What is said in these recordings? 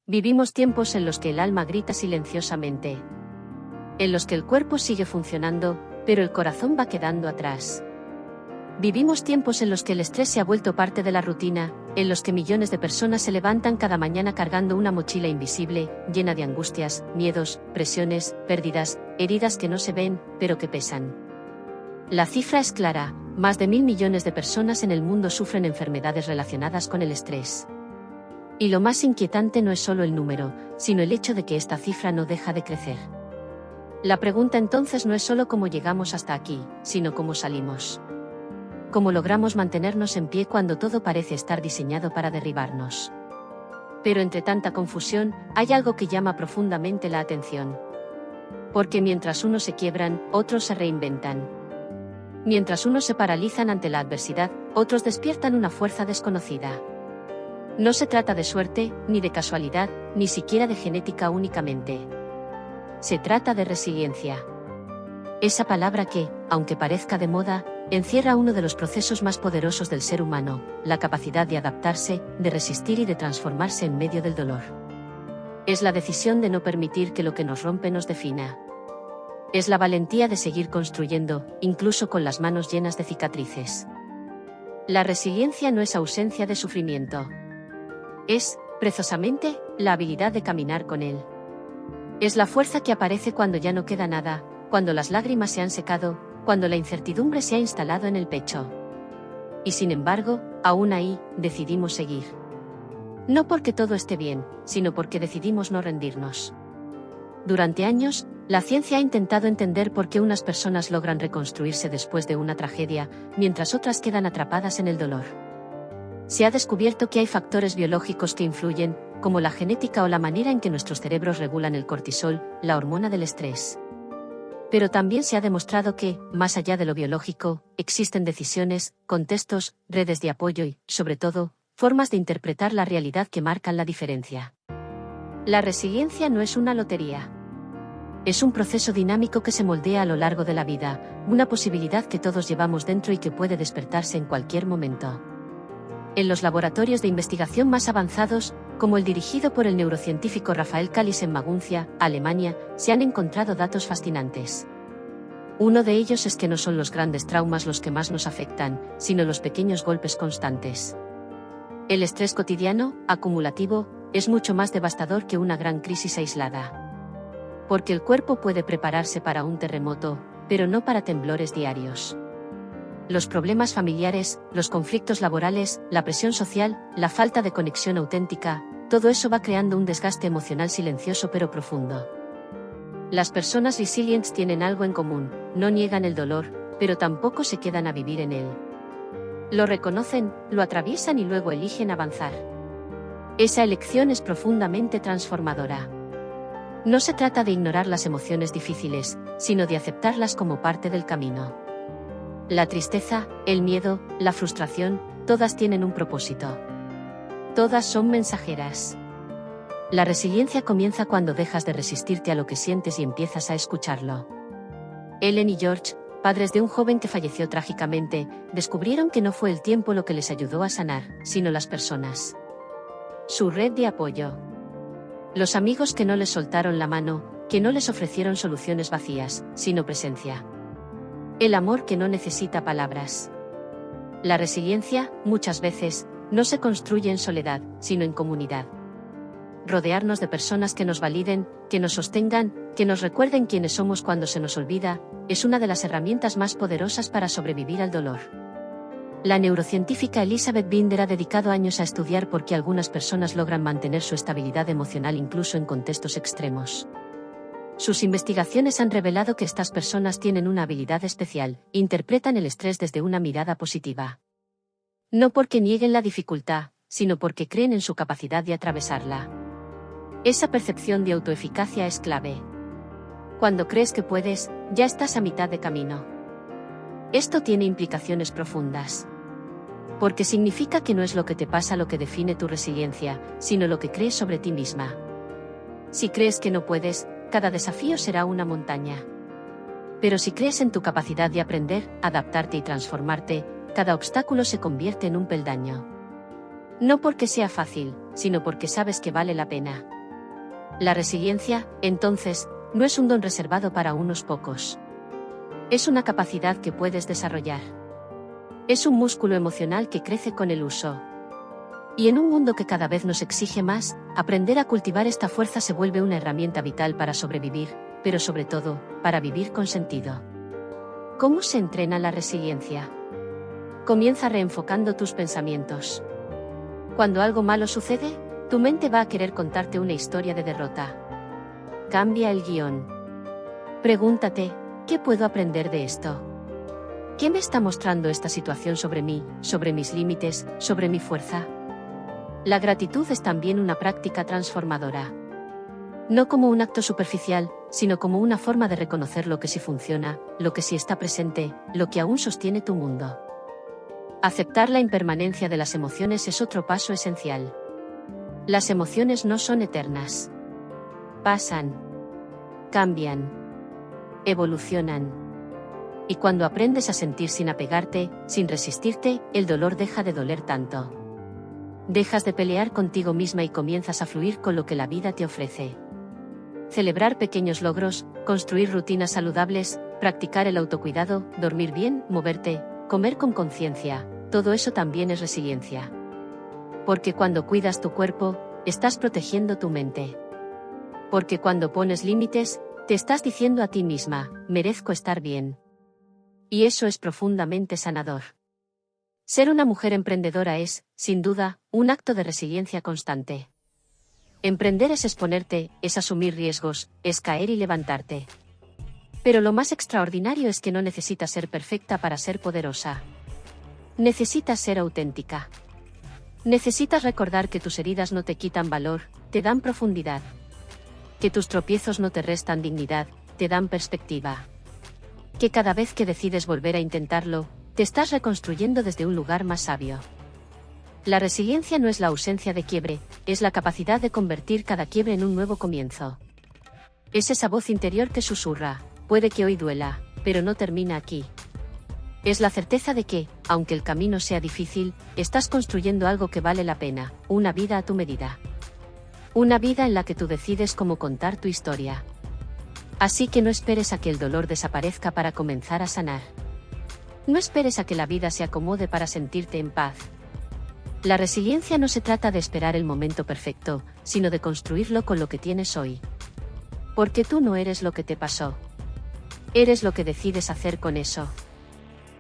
Vivimos tiempos en los que el alma grita silenciosamente, en los que el cuerpo sigue funcionando, pero el corazón va quedando atrás. Vivimos tiempos en los que el estrés se ha vuelto parte de la rutina, en los que millones de personas se levantan cada mañana cargando una mochila invisible, llena de angustias, miedos, presiones, pérdidas, heridas que no se ven, pero que pesan. La cifra es clara, más de 1.000 millones de personas en el mundo sufren enfermedades relacionadas con el estrés. Y lo más inquietante no es solo el número, sino el hecho de que esta cifra no deja de crecer. La pregunta entonces no es solo cómo llegamos hasta aquí, sino cómo salimos. Cómo logramos mantenernos en pie cuando todo parece estar diseñado para derribarnos. Pero entre tanta confusión, hay algo que llama profundamente la atención. Porque mientras unos se quiebran, otros se reinventan. Mientras unos se paralizan ante la adversidad, otros despiertan una fuerza desconocida. No se trata de suerte, ni de casualidad, ni siquiera de genética únicamente. Se trata de resiliencia. Esa palabra que, aunque parezca de moda, encierra uno de los procesos más poderosos del ser humano, la capacidad de adaptarse, de resistir y de transformarse en medio del dolor. Es la decisión de no permitir que lo que nos rompe nos defina. Es la valentía de seguir construyendo, incluso con las manos llenas de cicatrices. La resiliencia no es ausencia de sufrimiento. Es, precisamente, la habilidad de caminar con él. Es la fuerza que aparece cuando ya no queda nada, cuando las lágrimas se han secado, cuando la incertidumbre se ha instalado en el pecho. Y sin embargo, aún ahí, decidimos seguir. No porque todo esté bien, sino porque decidimos no rendirnos. Durante años, la ciencia ha intentado entender por qué unas personas logran reconstruirse después de una tragedia, mientras otras quedan atrapadas en el dolor. Se ha descubierto que hay factores biológicos que influyen, como la genética o la manera en que nuestros cerebros regulan el cortisol, la hormona del estrés. Pero también se ha demostrado que, más allá de lo biológico, existen decisiones, contextos, redes de apoyo y, sobre todo, formas de interpretar la realidad que marcan la diferencia. La resiliencia no es una lotería. Es un proceso dinámico que se moldea a lo largo de la vida, una posibilidad que todos llevamos dentro y que puede despertarse en cualquier momento. En los laboratorios de investigación más avanzados, como el dirigido por el neurocientífico Rafael Kallis en Maguncia, Alemania, se han encontrado datos fascinantes. Uno de ellos es que no son los grandes traumas los que más nos afectan, sino los pequeños golpes constantes. El estrés cotidiano, acumulativo, es mucho más devastador que una gran crisis aislada. Porque el cuerpo puede prepararse para un terremoto, pero no para temblores diarios. Los problemas familiares, los conflictos laborales, la presión social, la falta de conexión auténtica, todo eso va creando un desgaste emocional silencioso pero profundo. Las personas resilientes tienen algo en común, no niegan el dolor, pero tampoco se quedan a vivir en él. Lo reconocen, lo atraviesan y luego eligen avanzar. Esa elección es profundamente transformadora. No se trata de ignorar las emociones difíciles, sino de aceptarlas como parte del camino. La tristeza, el miedo, la frustración, todas tienen un propósito. Todas son mensajeras. La resiliencia comienza cuando dejas de resistirte a lo que sientes y empiezas a escucharlo. Ellen y George, padres de un joven que falleció trágicamente, descubrieron que no fue el tiempo lo que les ayudó a sanar, sino las personas. Su red de apoyo. Los amigos que no les soltaron la mano, que no les ofrecieron soluciones vacías, sino presencia. El amor que no necesita palabras. La resiliencia, muchas veces, no se construye en soledad, sino en comunidad. Rodearnos de personas que nos validen, que nos sostengan, que nos recuerden quiénes somos cuando se nos olvida, es una de las herramientas más poderosas para sobrevivir al dolor. La neurocientífica Elizabeth Binder ha dedicado años a estudiar por qué algunas personas logran mantener su estabilidad emocional incluso en contextos extremos. Sus investigaciones han revelado que estas personas tienen una habilidad especial, interpretan el estrés desde una mirada positiva. No porque nieguen la dificultad, sino porque creen en su capacidad de atravesarla. Esa percepción de autoeficacia es clave. Cuando crees que puedes, ya estás a mitad de camino. Esto tiene implicaciones profundas. Porque significa que no es lo que te pasa lo que define tu resiliencia, sino lo que crees sobre ti misma. Si crees que no puedes, cada desafío será una montaña. Pero si crees en tu capacidad de aprender, adaptarte y transformarte, cada obstáculo se convierte en un peldaño. No porque sea fácil, sino porque sabes que vale la pena. La resiliencia, entonces, no es un don reservado para unos pocos. Es una capacidad que puedes desarrollar. Es un músculo emocional que crece con el uso. Y en un mundo que cada vez nos exige más, aprender a cultivar esta fuerza se vuelve una herramienta vital para sobrevivir, pero sobre todo, para vivir con sentido. ¿Cómo se entrena la resiliencia? Comienza reenfocando tus pensamientos. Cuando algo malo sucede, tu mente va a querer contarte una historia de derrota. Cambia el guión. Pregúntate, ¿qué puedo aprender de esto? ¿Qué me está mostrando esta situación sobre mí, sobre mis límites, sobre mi fuerza? La gratitud es también una práctica transformadora. No como un acto superficial, sino como una forma de reconocer lo que sí funciona, lo que sí está presente, lo que aún sostiene tu mundo. Aceptar la impermanencia de las emociones es otro paso esencial. Las emociones no son eternas. Pasan. Cambian. Evolucionan. Y cuando aprendes a sentir sin apegarte, sin resistirte, el dolor deja de doler tanto. Dejas de pelear contigo misma y comienzas a fluir con lo que la vida te ofrece. Celebrar pequeños logros, construir rutinas saludables, practicar el autocuidado, dormir bien, moverte, comer con conciencia, todo eso también es resiliencia. Porque cuando cuidas tu cuerpo, estás protegiendo tu mente. Porque cuando pones límites, te estás diciendo a ti misma, merezco estar bien. Y eso es profundamente sanador. Ser una mujer emprendedora es, sin duda, un acto de resiliencia constante. Emprender es exponerte, es asumir riesgos, es caer y levantarte. Pero lo más extraordinario es que no necesitas ser perfecta para ser poderosa. Necesitas ser auténtica. Necesitas recordar que tus heridas no te quitan valor, te dan profundidad. Que tus tropiezos no te restan dignidad, te dan perspectiva. Que cada vez que decides volver a intentarlo, te estás reconstruyendo desde un lugar más sabio. La resiliencia no es la ausencia de quiebre, es la capacidad de convertir cada quiebre en un nuevo comienzo. Es esa voz interior que susurra, puede que hoy duela, pero no termina aquí. Es la certeza de que, aunque el camino sea difícil, estás construyendo algo que vale la pena, una vida a tu medida. Una vida en la que tú decides cómo contar tu historia. Así que no esperes a que el dolor desaparezca para comenzar a sanar. No esperes a que la vida se acomode para sentirte en paz. La resiliencia no se trata de esperar el momento perfecto, sino de construirlo con lo que tienes hoy. Porque tú no eres lo que te pasó. Eres lo que decides hacer con eso.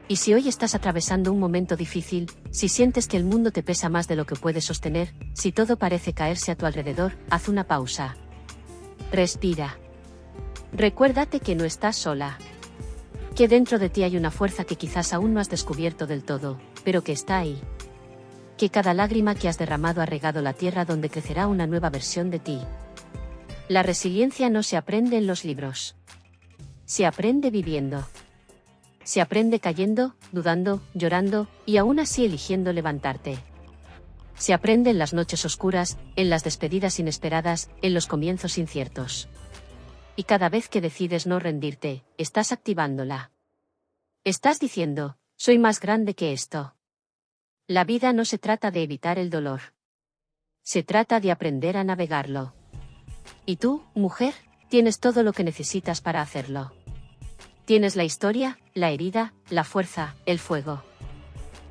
Y si hoy estás atravesando un momento difícil, si sientes que el mundo te pesa más de lo que puedes sostener, si todo parece caerse a tu alrededor, haz una pausa. Respira. Recuérdate que no estás sola. Que dentro de ti hay una fuerza que quizás aún no has descubierto del todo, pero que está ahí. Que cada lágrima que has derramado ha regado la tierra donde crecerá una nueva versión de ti. La resiliencia no se aprende en los libros. Se aprende viviendo. Se aprende cayendo, dudando, llorando, y aún así eligiendo levantarte. Se aprende en las noches oscuras, en las despedidas inesperadas, en los comienzos inciertos. Y cada vez que decides no rendirte, estás activándola. Estás diciendo, soy más grande que esto. La vida no se trata de evitar el dolor. Se trata de aprender a navegarlo. Y tú, mujer, tienes todo lo que necesitas para hacerlo. Tienes la historia, la herida, la fuerza, el fuego.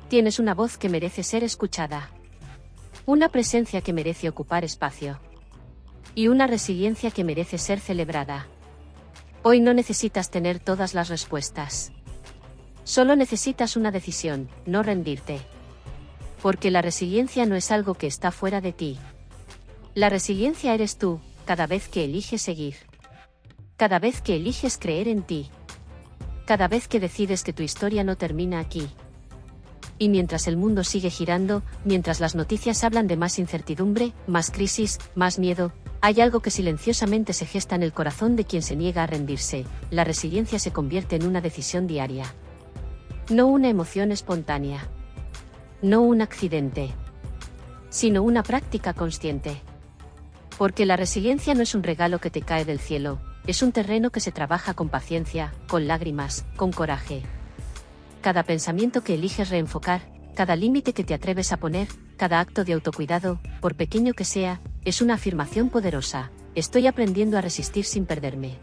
Tienes una voz que merece ser escuchada. Una presencia que merece ocupar espacio. Y una resiliencia que merece ser celebrada. Hoy no necesitas tener todas las respuestas. Solo necesitas una decisión, no rendirte. Porque la resiliencia no es algo que está fuera de ti. La resiliencia eres tú, cada vez que eliges seguir. Cada vez que eliges creer en ti. Cada vez que decides que tu historia no termina aquí. Y mientras el mundo sigue girando, mientras las noticias hablan de más incertidumbre, más crisis, más miedo, hay algo que silenciosamente se gesta en el corazón de quien se niega a rendirse. La resiliencia se convierte en una decisión diaria. No una emoción espontánea. No un accidente. Sino una práctica consciente. Porque la resiliencia no es un regalo que te cae del cielo, es un terreno que se trabaja con paciencia, con lágrimas, con coraje. Cada pensamiento que eliges reenfocar, cada límite que te atreves a poner, cada acto de autocuidado, por pequeño que sea, es una afirmación poderosa. estoy aprendiendo a resistir sin perderme.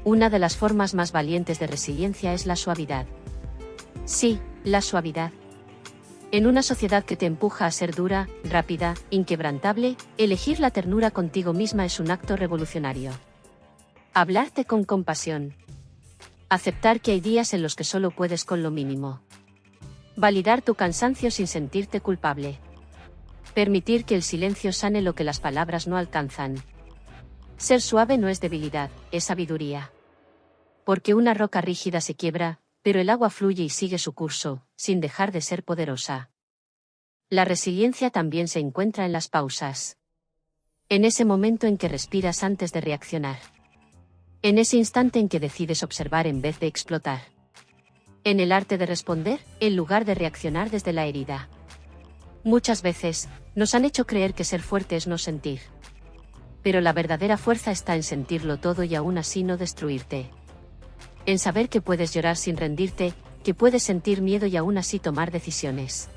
Una de las formas más valientes de resiliencia es la suavidad. Sí, la suavidad. En una sociedad que te empuja a ser dura, rápida, inquebrantable, elegir la ternura contigo misma es un acto revolucionario. Hablarte con compasión. Aceptar que hay días en los que solo puedes con lo mínimo. Validar tu cansancio sin sentirte culpable. Permitir que el silencio sane lo que las palabras no alcanzan. Ser suave no es debilidad, es sabiduría. Porque una roca rígida se quiebra, pero el agua fluye y sigue su curso, sin dejar de ser poderosa. La resiliencia también se encuentra en las pausas. En ese momento en que respiras antes de reaccionar. En ese instante en que decides observar en vez de explotar. En el arte de responder, en lugar de reaccionar desde la herida. Muchas veces, nos han hecho creer que ser fuerte es no sentir. Pero la verdadera fuerza está en sentirlo todo y aún así no destruirte. En saber que puedes llorar sin rendirte, que puedes sentir miedo y aún así tomar decisiones.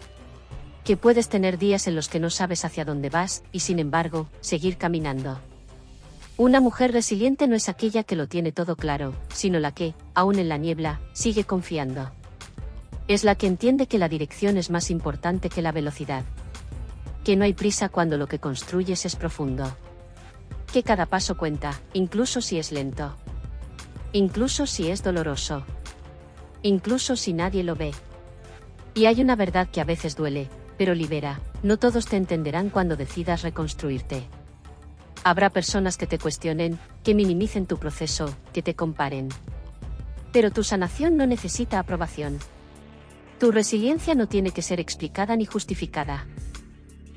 Que puedes tener días en los que no sabes hacia dónde vas, y sin embargo, seguir caminando. Una mujer resiliente no es aquella que lo tiene todo claro, sino la que, aún en la niebla, sigue confiando. Es la que entiende que la dirección es más importante que la velocidad. Que no hay prisa cuando lo que construyes es profundo. Que cada paso cuenta, incluso si es lento. Incluso si es doloroso. Incluso si nadie lo ve. Y hay una verdad que a veces duele, pero libera. No todos te entenderán cuando decidas reconstruirte. Habrá personas que te cuestionen, que minimicen tu proceso, que te comparen. Pero tu sanación no necesita aprobación. Tu resiliencia no tiene que ser explicada ni justificada.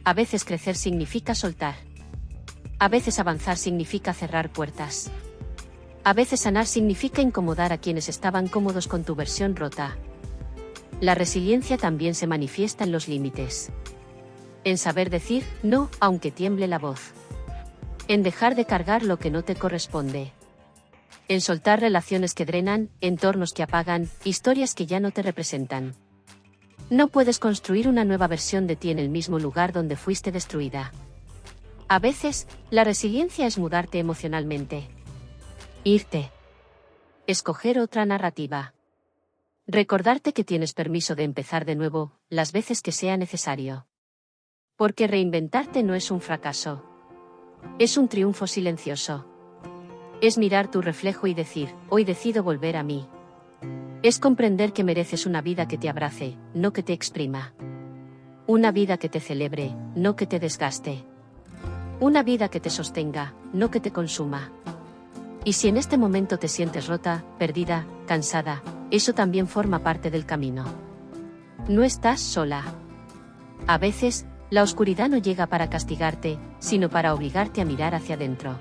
A veces crecer significa soltar. A veces avanzar significa cerrar puertas. A veces sanar significa incomodar a quienes estaban cómodos con tu versión rota. La resiliencia también se manifiesta en los límites. En saber decir no, aunque tiemble la voz. En dejar de cargar lo que no te corresponde. En soltar relaciones que drenan, entornos que apagan, historias que ya no te representan. No puedes construir una nueva versión de ti en el mismo lugar donde fuiste destruida. A veces, la resiliencia es mudarte emocionalmente. Irte. Escoger otra narrativa. Recordarte que tienes permiso de empezar de nuevo, las veces que sea necesario. Porque reinventarte no es un fracaso. Es un triunfo silencioso. Es mirar tu reflejo y decir, hoy decido volver a mí. Es comprender que mereces una vida que te abrace, no que te exprima. Una vida que te celebre, no que te desgaste. Una vida que te sostenga, no que te consuma. Y si en este momento te sientes rota, perdida, cansada, eso también forma parte del camino. No estás sola. A veces, la oscuridad no llega para castigarte, sino para obligarte a mirar hacia adentro.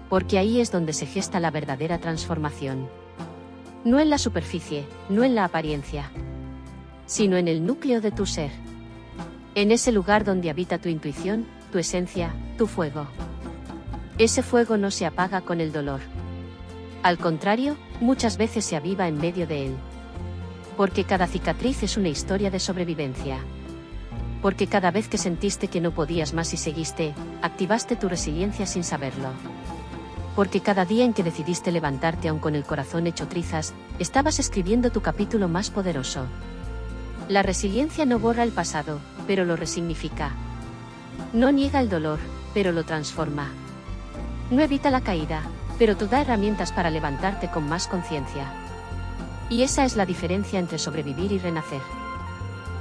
Porque ahí es donde se gesta la verdadera transformación. No en la superficie, no en la apariencia, sino en el núcleo de tu ser. En ese lugar donde habita tu intuición, tu esencia, tu fuego. Ese fuego no se apaga con el dolor. Al contrario, muchas veces se aviva en medio de él. Porque cada cicatriz es una historia de sobrevivencia. Porque cada vez que sentiste que no podías más y seguiste, activaste tu resiliencia sin saberlo. Porque cada día en que decidiste levantarte aún con el corazón hecho trizas, estabas escribiendo tu capítulo más poderoso. La resiliencia no borra el pasado, pero lo resignifica. No niega el dolor, pero lo transforma. No evita la caída, pero te da herramientas para levantarte con más conciencia. Y esa es la diferencia entre sobrevivir y renacer.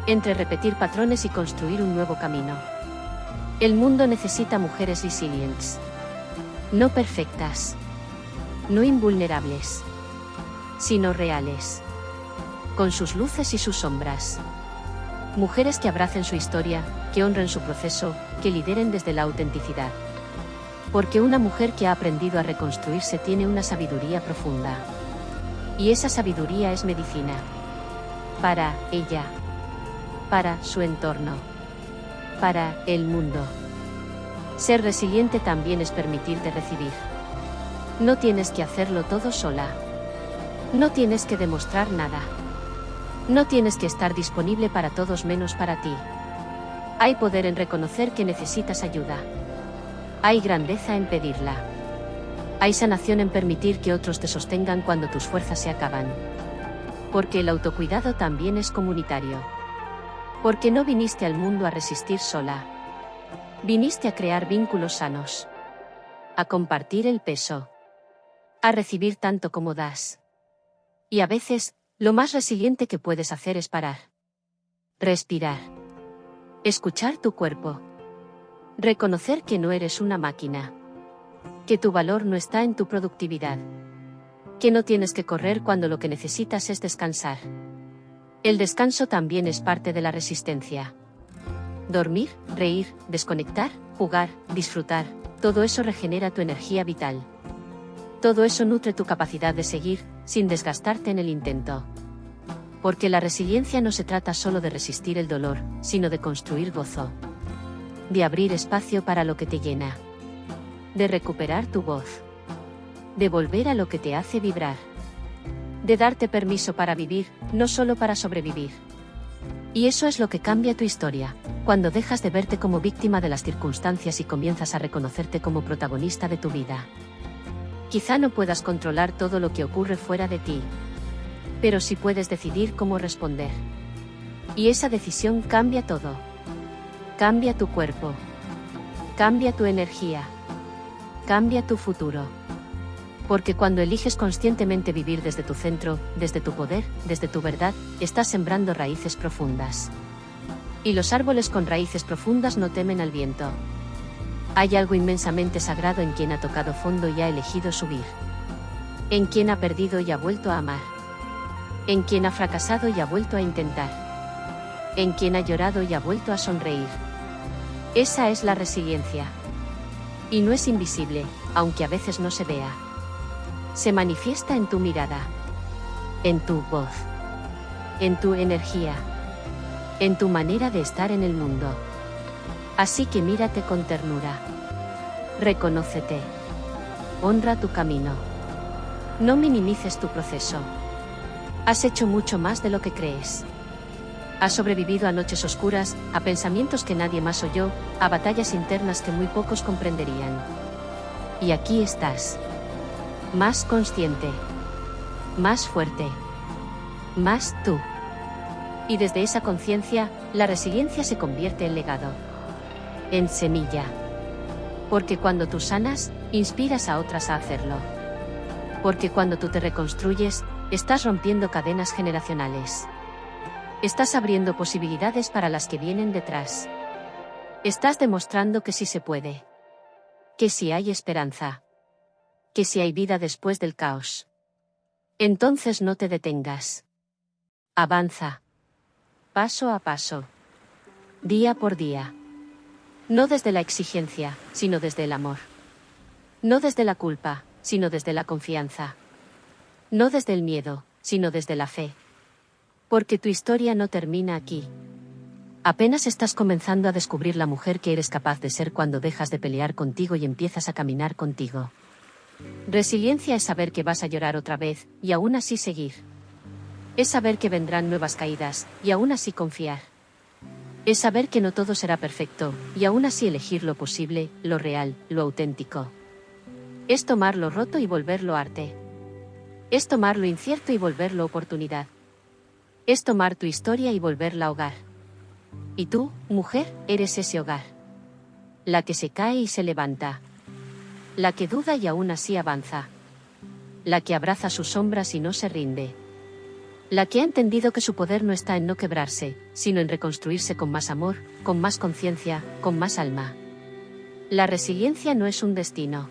Entre repetir patrones y construir un nuevo camino. El mundo necesita mujeres resilientes. No perfectas. No invulnerables. Sino reales. Con sus luces y sus sombras. Mujeres que abracen su historia, que honren su proceso, que lideren desde la autenticidad. Porque una mujer que ha aprendido a reconstruirse tiene una sabiduría profunda. Y esa sabiduría es medicina. Para ella. Para su entorno. Para el mundo. Ser resiliente también es permitirte recibir. No tienes que hacerlo todo sola. No tienes que demostrar nada. No tienes que estar disponible para todos menos para ti. Hay poder en reconocer que necesitas ayuda. Hay grandeza en pedirla. Hay sanación en permitir que otros te sostengan cuando tus fuerzas se acaban. Porque el autocuidado también es comunitario. Porque no viniste al mundo a resistir sola. Viniste a crear vínculos sanos. A compartir el peso. A recibir tanto como das. Y a veces, lo más resiliente que puedes hacer es parar. Respirar. Escuchar tu cuerpo. Reconocer que no eres una máquina. Que tu valor no está en tu productividad. Que no tienes que correr cuando lo que necesitas es descansar. El descanso también es parte de la resistencia. Dormir, reír, desconectar, jugar, disfrutar, todo eso regenera tu energía vital. Todo eso nutre tu capacidad de seguir, sin desgastarte en el intento. Porque la resiliencia no se trata solo de resistir el dolor, sino de construir gozo. De abrir espacio para lo que te llena. De recuperar tu voz. De volver a lo que te hace vibrar. De darte permiso para vivir, no solo para sobrevivir. Y eso es lo que cambia tu historia, cuando dejas de verte como víctima de las circunstancias y comienzas a reconocerte como protagonista de tu vida. Quizá no puedas controlar todo lo que ocurre fuera de ti, pero sí puedes decidir cómo responder. Y esa decisión cambia todo. Cambia tu cuerpo. Cambia tu energía. Cambia tu futuro. Porque cuando eliges conscientemente vivir desde tu centro, desde tu poder, desde tu verdad, estás sembrando raíces profundas. Y los árboles con raíces profundas no temen al viento. Hay algo inmensamente sagrado en quien ha tocado fondo y ha elegido subir. En quien ha perdido y ha vuelto a amar. En quien ha fracasado y ha vuelto a intentar. En quien ha llorado y ha vuelto a sonreír. Esa es la resiliencia. Y no es invisible, aunque a veces no se vea. Se manifiesta en tu mirada. En tu voz. En tu energía. En tu manera de estar en el mundo. Así que mírate con ternura. Reconócete. Honra tu camino. No minimices tu proceso. Has hecho mucho más de lo que crees. Has sobrevivido a noches oscuras, a pensamientos que nadie más oyó, a batallas internas que muy pocos comprenderían. Y aquí estás. Más consciente. Más fuerte. Más tú. Y desde esa conciencia, la resiliencia se convierte en legado. En semilla. Porque cuando tú sanas, inspiras a otras a hacerlo. Porque cuando tú te reconstruyes, estás rompiendo cadenas generacionales. Estás abriendo posibilidades para las que vienen detrás. Estás demostrando que sí se puede. Que sí hay esperanza. Que sí hay vida después del caos. Entonces no te detengas. Avanza. Paso a paso. Día por día. No desde la exigencia, sino desde el amor. No desde la culpa, sino desde la confianza. No desde el miedo, sino desde la fe. Porque tu historia no termina aquí. Apenas estás comenzando a descubrir la mujer que eres capaz de ser cuando dejas de pelear contigo y empiezas a caminar contigo. Resiliencia es saber que vas a llorar otra vez, y aún así seguir. Es saber que vendrán nuevas caídas, y aún así confiar. Es saber que no todo será perfecto, y aún así elegir lo posible, lo real, lo auténtico. Es tomar lo roto y volverlo arte. Es tomar lo incierto y volverlo oportunidad. Es tomar tu historia y volverla hogar. Y tú, mujer, eres ese hogar. La que se cae y se levanta. La que duda y aún así avanza. La que abraza sus sombras y no se rinde. La que ha entendido que su poder no está en no quebrarse, sino en reconstruirse con más amor, con más conciencia, con más alma. La resiliencia no es un destino.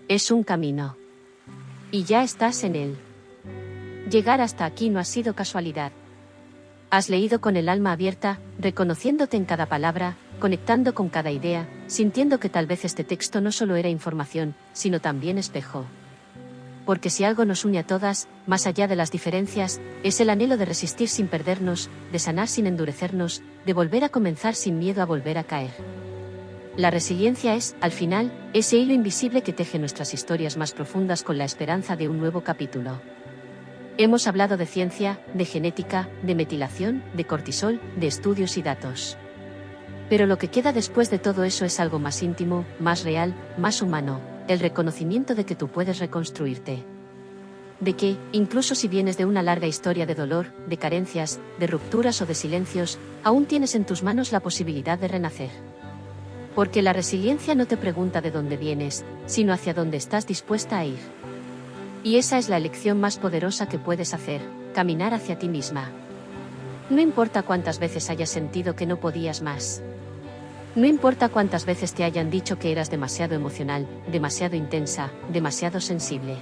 Es un camino. Y ya estás en él. Llegar hasta aquí no ha sido casualidad. Has leído con el alma abierta, reconociéndote en cada palabra, conectando con cada idea, sintiendo que tal vez este texto no solo era información, sino también espejo. Porque si algo nos une a todas, más allá de las diferencias, es el anhelo de resistir sin perdernos, de sanar sin endurecernos, de volver a comenzar sin miedo a volver a caer. La resiliencia es, al final, ese hilo invisible que teje nuestras historias más profundas con la esperanza de un nuevo capítulo. Hemos hablado de ciencia, de genética, de metilación, de cortisol, de estudios y datos. Pero lo que queda después de todo eso es algo más íntimo, más real, más humano, el reconocimiento de que tú puedes reconstruirte. De que, incluso si vienes de una larga historia de dolor, de carencias, de rupturas o de silencios, aún tienes en tus manos la posibilidad de renacer. Porque la resiliencia no te pregunta de dónde vienes, sino hacia dónde estás dispuesta a ir. Y esa es la elección más poderosa que puedes hacer, caminar hacia ti misma. No importa cuántas veces hayas sentido que no podías más. No importa cuántas veces te hayan dicho que eras demasiado emocional, demasiado intensa, demasiado sensible.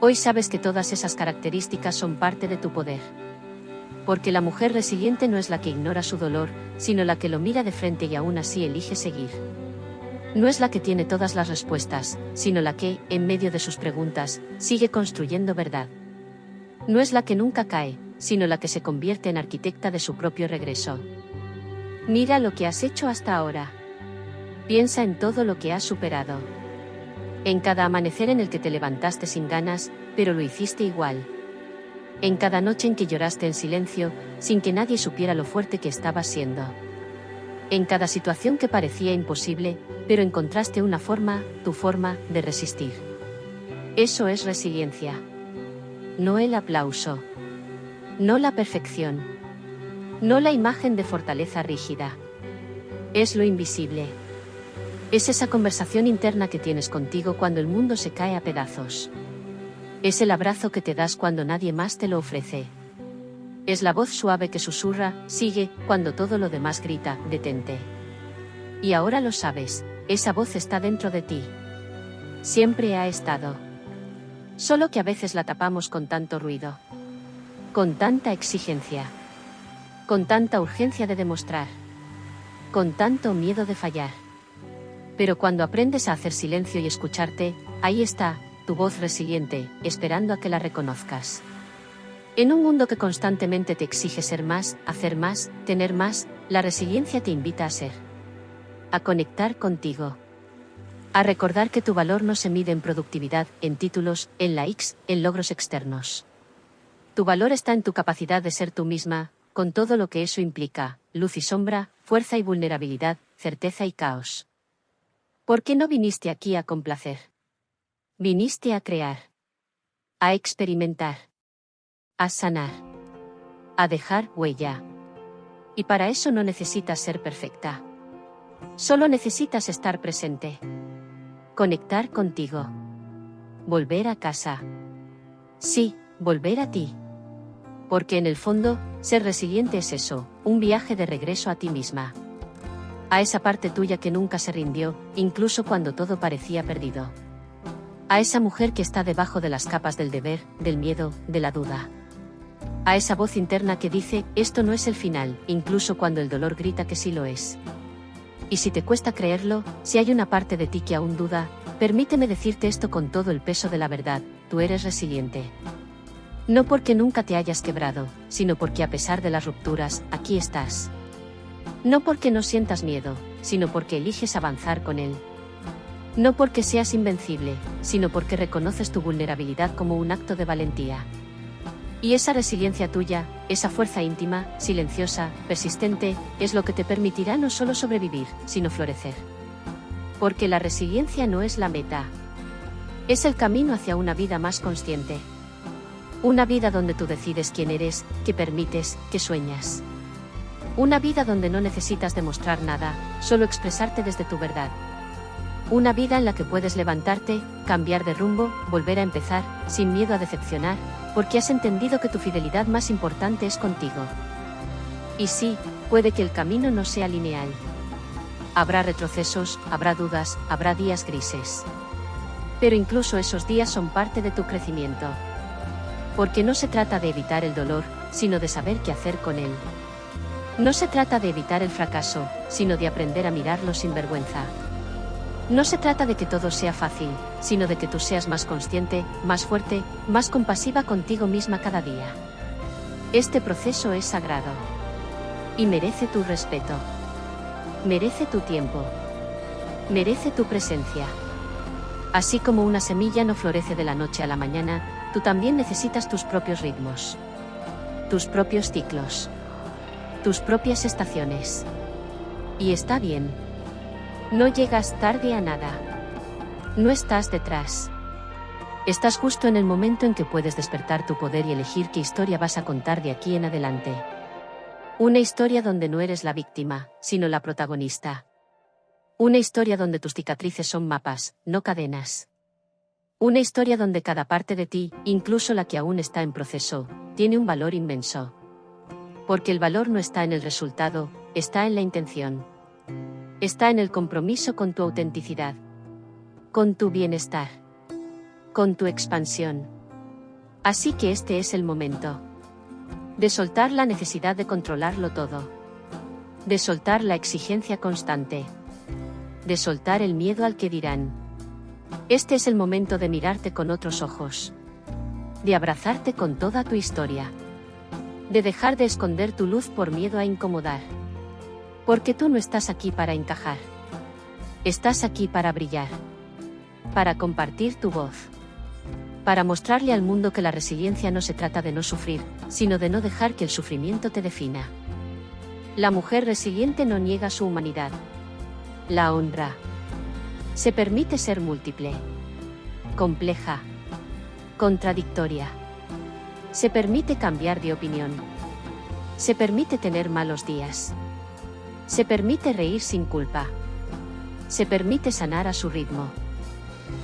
Hoy sabes que todas esas características son parte de tu poder. Porque la mujer resiliente no es la que ignora su dolor, sino la que lo mira de frente y aún así elige seguir. No es la que tiene todas las respuestas, sino la que, en medio de sus preguntas, sigue construyendo verdad. No es la que nunca cae, sino la que se convierte en arquitecta de su propio regreso. Mira lo que has hecho hasta ahora. Piensa en todo lo que has superado. En cada amanecer en el que te levantaste sin ganas, pero lo hiciste igual. En cada noche en que lloraste en silencio, sin que nadie supiera lo fuerte que estabas siendo. En cada situación que parecía imposible, pero encontraste una forma, tu forma, de resistir. Eso es resiliencia. No el aplauso. No la perfección. No la imagen de fortaleza rígida. Es lo invisible. Es esa conversación interna que tienes contigo cuando el mundo se cae a pedazos. Es el abrazo que te das cuando nadie más te lo ofrece. Es la voz suave que susurra, sigue, cuando todo lo demás grita, detente. Y ahora lo sabes, esa voz está dentro de ti. Siempre ha estado. Solo que a veces la tapamos con tanto ruido. Con tanta exigencia. Con tanta urgencia de demostrar. Con tanto miedo de fallar. Pero cuando aprendes a hacer silencio y escucharte, ahí está, tu voz resiliente, esperando a que la reconozcas. En un mundo que constantemente te exige ser más, hacer más, tener más, la resiliencia te invita a ser. A conectar contigo. A recordar que tu valor no se mide en productividad, en títulos, en likes, en logros externos. Tu valor está en tu capacidad de ser tú misma, con todo lo que eso implica, luz y sombra, fuerza y vulnerabilidad, certeza y caos. ¿Por qué no viniste aquí a complacer? Viniste a crear. A experimentar. A sanar. A dejar huella. Y para eso no necesitas ser perfecta. Solo necesitas estar presente. Conectar contigo. Volver a casa. Sí, volver a ti. Porque en el fondo, ser resiliente es eso, un viaje de regreso a ti misma. A esa parte tuya que nunca se rindió, incluso cuando todo parecía perdido. A esa mujer que está debajo de las capas del deber, del miedo, de la duda. A esa voz interna que dice, esto no es el final, incluso cuando el dolor grita que sí lo es. Y si te cuesta creerlo, si hay una parte de ti que aún duda, permíteme decirte esto con todo el peso de la verdad, tú eres resiliente. No porque nunca te hayas quebrado, sino porque a pesar de las rupturas, aquí estás. No porque no sientas miedo, sino porque eliges avanzar con él. No porque seas invencible, sino porque reconoces tu vulnerabilidad como un acto de valentía. Y esa resiliencia tuya, esa fuerza íntima, silenciosa, persistente, es lo que te permitirá no solo sobrevivir, sino florecer. Porque la resiliencia no es la meta. Es el camino hacia una vida más consciente. Una vida donde tú decides quién eres, qué permites, qué sueñas. Una vida donde no necesitas demostrar nada, solo expresarte desde tu verdad. Una vida en la que puedes levantarte, cambiar de rumbo, volver a empezar, sin miedo a decepcionar, porque has entendido que tu fidelidad más importante es contigo. Y sí, puede que el camino no sea lineal. Habrá retrocesos, habrá dudas, habrá días grises. Pero incluso esos días son parte de tu crecimiento. Porque no se trata de evitar el dolor, sino de saber qué hacer con él. No se trata de evitar el fracaso, sino de aprender a mirarlo sin vergüenza. No se trata de que todo sea fácil, sino de que tú seas más consciente, más fuerte, más compasiva contigo misma cada día. Este proceso es sagrado. Y merece tu respeto. Merece tu tiempo. Merece tu presencia. Así como una semilla no florece de la noche a la mañana, tú también necesitas tus propios ritmos. Tus propios ciclos. Tus propias estaciones. Y está bien. No llegas tarde a nada. No estás detrás. Estás justo en el momento en que puedes despertar tu poder y elegir qué historia vas a contar de aquí en adelante. Una historia donde no eres la víctima, sino la protagonista. Una historia donde tus cicatrices son mapas, no cadenas. Una historia donde cada parte de ti, incluso la que aún está en proceso, tiene un valor inmenso. Porque el valor no está en el resultado, está en la intención. Está en el compromiso con tu autenticidad. Con tu bienestar. Con tu expansión. Así que este es el momento. De soltar la necesidad de controlarlo todo. De soltar la exigencia constante. De soltar el miedo al que dirán. Este es el momento de mirarte con otros ojos. De abrazarte con toda tu historia. De dejar de esconder tu luz por miedo a incomodar. Porque tú no estás aquí para encajar. Estás aquí para brillar. Para compartir tu voz. Para mostrarle al mundo que la resiliencia no se trata de no sufrir, sino de no dejar que el sufrimiento te defina. La mujer resiliente no niega su humanidad. La honra. Se permite ser múltiple. Compleja. Contradictoria. Se permite cambiar de opinión. Se permite tener malos días. Se permite reír sin culpa. Se permite sanar a su ritmo.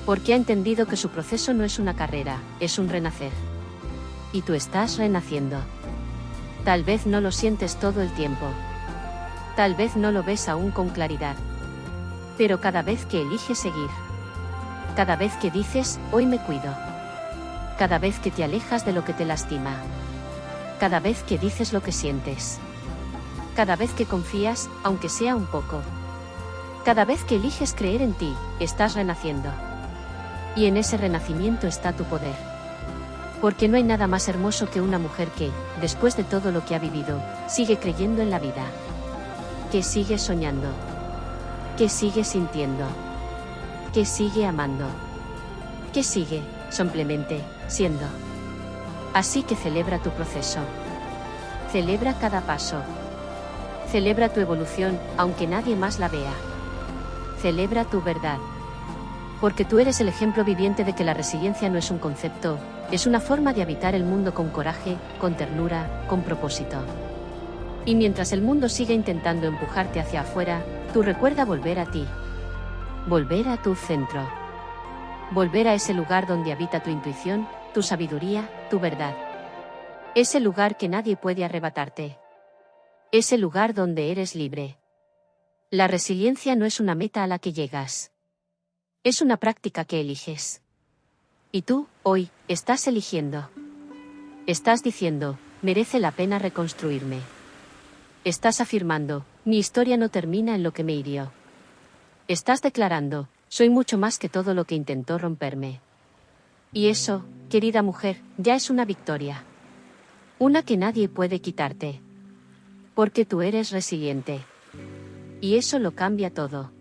Porque ha entendido que su proceso no es una carrera, es un renacer. Y tú estás renaciendo. Tal vez no lo sientes todo el tiempo. Tal vez no lo ves aún con claridad. Pero cada vez que eliges seguir. Cada vez que dices, hoy me cuido. Cada vez que te alejas de lo que te lastima. Cada vez que dices lo que sientes. Cada vez que confías, aunque sea un poco. Cada vez que eliges creer en ti, estás renaciendo. Y en ese renacimiento está tu poder. Porque no hay nada más hermoso que una mujer que, después de todo lo que ha vivido, sigue creyendo en la vida. Que sigue soñando. Que sigue sintiendo. Que sigue amando. Que sigue, simplemente, siendo. Así que celebra tu proceso. Celebra cada paso. Celebra tu evolución, aunque nadie más la vea. Celebra tu verdad. Porque tú eres el ejemplo viviente de que la resiliencia no es un concepto, es una forma de habitar el mundo con coraje, con ternura, con propósito. Y mientras el mundo siga intentando empujarte hacia afuera, tú recuerda volver a ti. Volver a tu centro. Volver a ese lugar donde habita tu intuición, tu sabiduría, tu verdad. Ese lugar que nadie puede arrebatarte. Ese lugar donde eres libre. La resiliencia no es una meta a la que llegas. Es una práctica que eliges. Y tú, hoy, estás eligiendo. Estás diciendo, merece la pena reconstruirme. Estás afirmando, mi historia no termina en lo que me hirió. Estás declarando, soy mucho más que todo lo que intentó romperme. Y eso, querida mujer, ya es una victoria. Una que nadie puede quitarte. Porque tú eres resiliente. Y eso lo cambia todo.